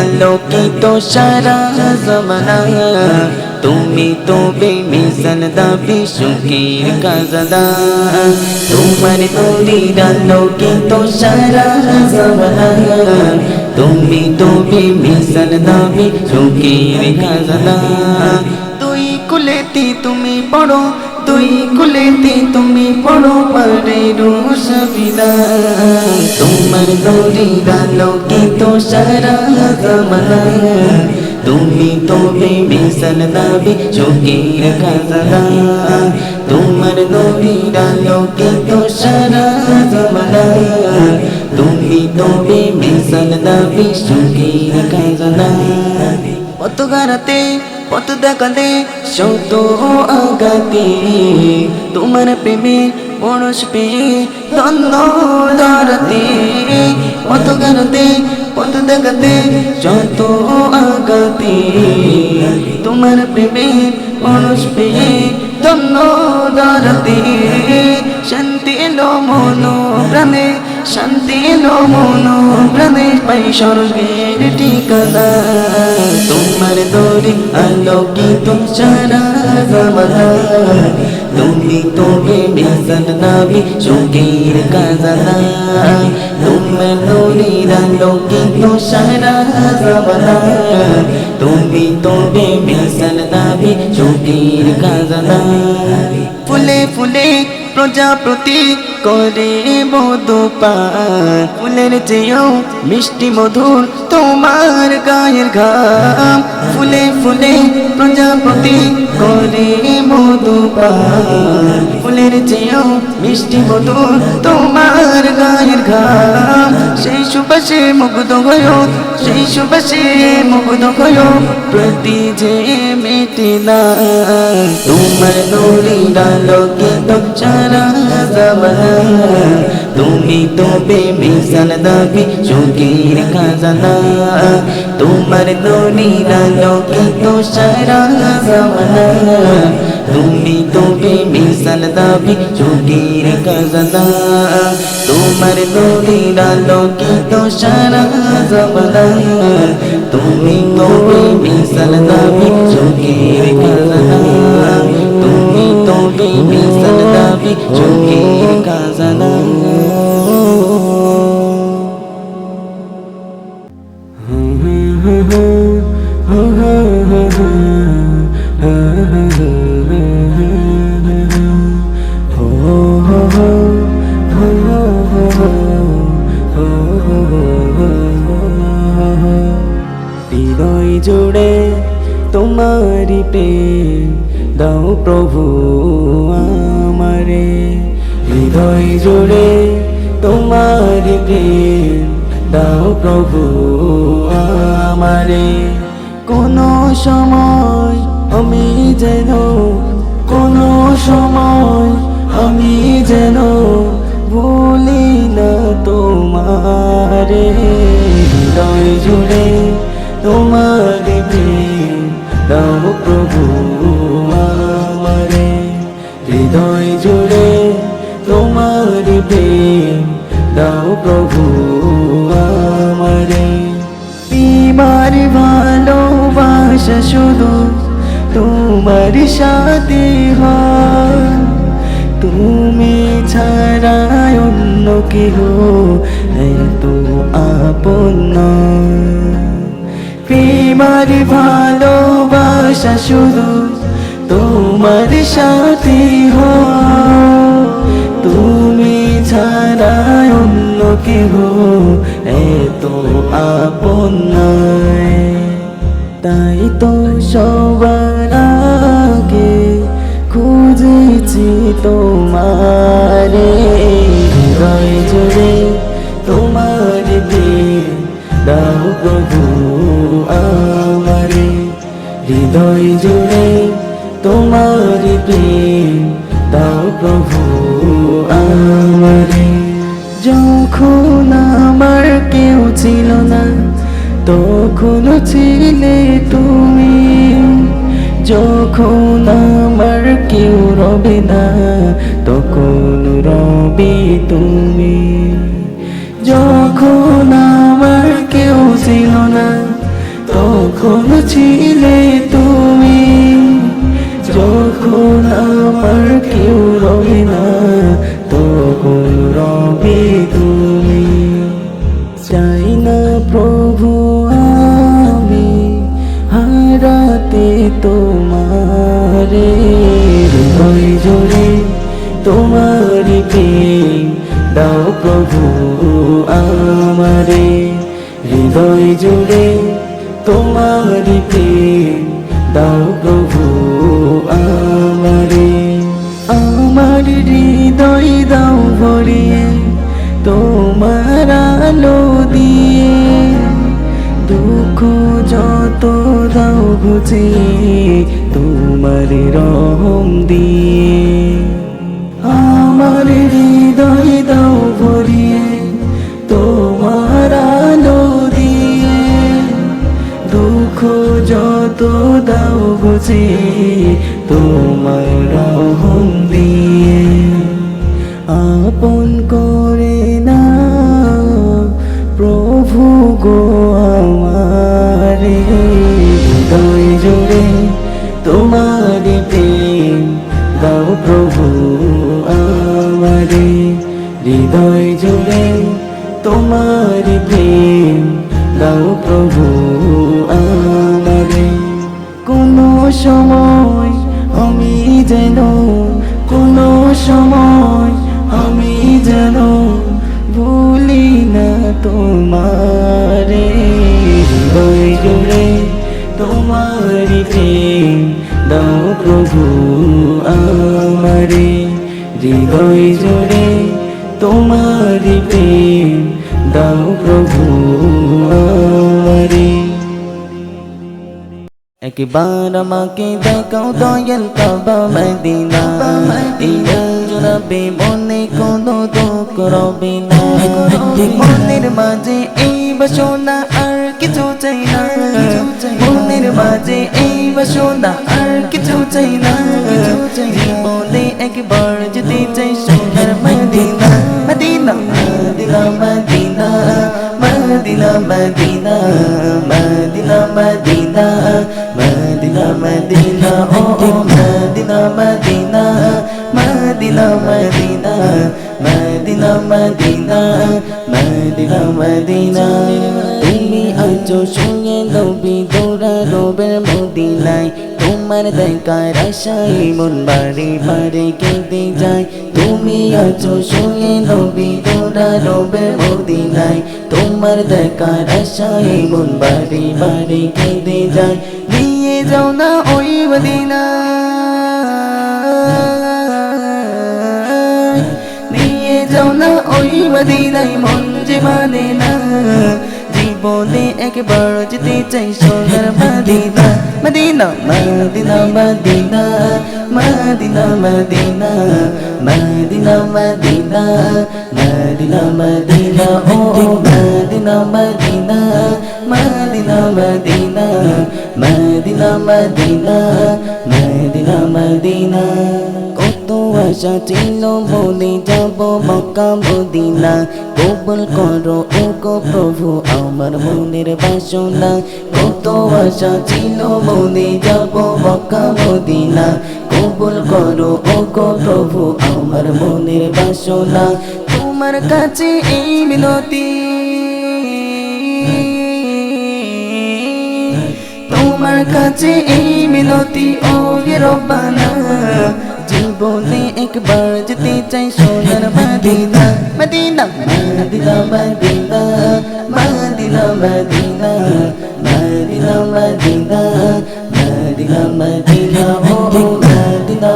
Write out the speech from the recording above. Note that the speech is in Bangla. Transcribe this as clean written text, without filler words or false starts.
আলোকিত সারা জমানা, তুমি তো বেমিসাল দাবি সুখের খাজানা। তোমার নূরের আলোকিত সারা জমানা, তুমি তো বেমিসাল দাবি সুখের খাজানা। তুই কুলেতে তুমি পড়ো, তুই কুলেতে তুমি পড়ো পারে রোশবিনা। তোমার নূরের আলোকিত সারা জমানা, তুমি তো বেমিসাল দাবি সুখের খাজানা। তোমার নূরের আলোকিত সারা জমানা, তুমি তো বেমিসাল দাবি সুখের খাজানা। পথ গারাতে পথ দেখাতে শত আঘাতে, তোমার প্রেমে পরশ পেয়ে ধন্য ধরাতে। পথ গারাতে পথ দেখাতে শত আঘাতে, তোমার প্রেমে পরশ পেয়ে ধন্য ধরাতে। শান্তি এলো মন প্রাণে, শান্তি এলো মন প্রাণে, পাই স্বর্গের ঠিকানা। তোমার দরে আলোকিত সারা জমানা, তুমি তো বেমিসাল দাবি সুখের খাজানা। তোমার নূরের আলোকিত সারা জমানা, তুমি তো বেমিসাল দাবি সুখের খাজানা। ফুলে ফুলে প্রজাপতি করে মধু পান, ফুলের চেয়েও মিষ্টি মধুর তোমার গায়ের ঘাম। ফুলে ফুলে প্রজাপতি করে মধু পান, ফুলের চেয়েও মিষ্টি মধুর তোমার গায়ের ঘাম। সেই সুবাসে মুগ্ধ হয়ো, সেই সুবাসে মুগ্ধ হয়ো, প্রতি যে মেটে না। তোমার নূরের আলোকিত সারা জমানা, তুমি তো বেমিসাল দাবি সুখের খাজানা। তোমার নূরের আলোকিত সারা জমানা, তুমি তো বেমিসাল দাবি সুখের খাজানা। তোমার নূরের আলোকিত সারা জমানা, তুমি তো বেমিসাল দাবি সুখের খাজানা। তুমি তো বেমিসাল দাবি সুখের খাজানা। হৃদয় জুড়ে তোমারি প্রেম দাও প্রভু আমারে, হৃদয় জুড়ে তোমারি প্রেম দাও প্রভু আমারে। কোনো সময় আমি যেন, কোনো সময় আমি যেন ভুলি না তোমারে। হৃদয় জুড়ে তোমারি প্রেম দাও প্রভু আমারে, হৃদয় জুড়ে তোমারি প্রেম দাও প্রভু আমারে। তোমার ভালোবাসা শুধু তোমার সাথে হয়, তুমি ছাড়া অন্য কেহ এত আপন নয়। তোমার ভালোবাসা শুধু তোমার সাথে হয়, তুমি ছাড়া অন্য কেহ এত আপন নয়। তাই তো সবার আগে খুঁজেছি তোমারে, হৃদয় জুড়ে তোমার প্রেম দাও প্রভু আমারে, হৃদয় জুড়ে তোমার প্রেম দাও প্রভু আমারে। যখন আমার কেউ ছিল না তখন ছিলে তুমি, যখন আমার কেউ রবে না তখন রবে তুমি। যখন আমার কেউ ছিল না যখন ছিলে তুমি, যখন আমার কেউ রবে না, তখন রবে তুমি। চাই না প্রভু আমি হারাতে তোমারে, হৃদয় জুড়ে তোমারি প্রেম দাও প্রভু আমারে, হৃদয় জুড়ে তোমারি প্রেম দাও প্রভু আমারে। আমার হৃদয় দাও ভরিয়ে তোমার আলো দিয়ে, দুঃখ যত দাও ঘুচিয়ে তোমার রহম দিয়ে। আমার হৃদয় দাও ভরিয়ে তোমার আলো দিয়ে, দুঃখ যত দাও ঘুচিয়ে তোমার রহম দিয়ে। আপন করে না প্রভু গো আমারে, হৃদয় জুড়ে তোমারি প্রেম দাও প্রভু আমারে, হৃদয় জুড়ে তোমারি প্রেম দাও প্রভু আমারে। কোনো সময় আমি যেন, কোনো সময় আমি যেন ভুলি না তোমারে, হৃদয় জুড়ে তোমারি প্রেম দাও প্রভু আমারে, হৃদয় জুড়ে তোমারি প্রেম দাও প্রভু আমারে। একবার আমাকে দেখাও দয়াল কাবা মদিনা, এই জোড়াবে মনে কোনো দুঃখ রবে না, মনের মাঝে এই বাসনা আর কিছু চাই না, মনের মাঝে এই বাসনা আর কিছু চাই না, জীবনে একবার যেতে চাই সোনার মদিনা, মদিনা মদিনা মদিনা মদিনা মদিনা মদিনা মদিনা মদিনা মদিনা ও মদিনা মদিনা মদিনা মদিনা মদিনা মদিনা মদিনা মদিনা। তুমি আছো শুনে নবী দৌড়া রবের মদিনায়, তোমার দেখার আশায় মন বাড়ি বাড়ি কেঁদে যায়। তুমি আছো শুনে নবী দৌড়া রবের মদিনায়, তোমার দেখার আশায় মন বাড়ি বাড়ি কেঁদে যায়। নিয়ে যাও না ওই মদিনা, নিয়ে যাও না ওই মদিনায়, মন যে মানে না, জীবনে একবার যেতে চাই সোনার মদিনা, মদিনা মদিনা মদিনা মদিনা মদিনা মদিনা মদিনা মদিনা মদিনা ও মদিনা মদিনা মদিনা মদিনা মদিনা মদিনা মদিনা মদিনা। কত আশা ছিল বলে যাব মক্কা মদিনা, কবুল করো ও গো প্রভু আমার মনের বাসনা। কত আশা ছিল বলে যাব মক্কা মদিনা, কবুল করো ও গো প্রভু আমার মনের বাসনা। তোমার কাছে এই মিনতি, তোমার কাছে এই মিনতি ও রব্বানা, জীবনে একবার যেতে চাই সোনার মদিনা, মদিনা মদিনা মদিনা মদিনা মদিনা মদিনা মদিনা মদিনা মদিনা ও মদিনা।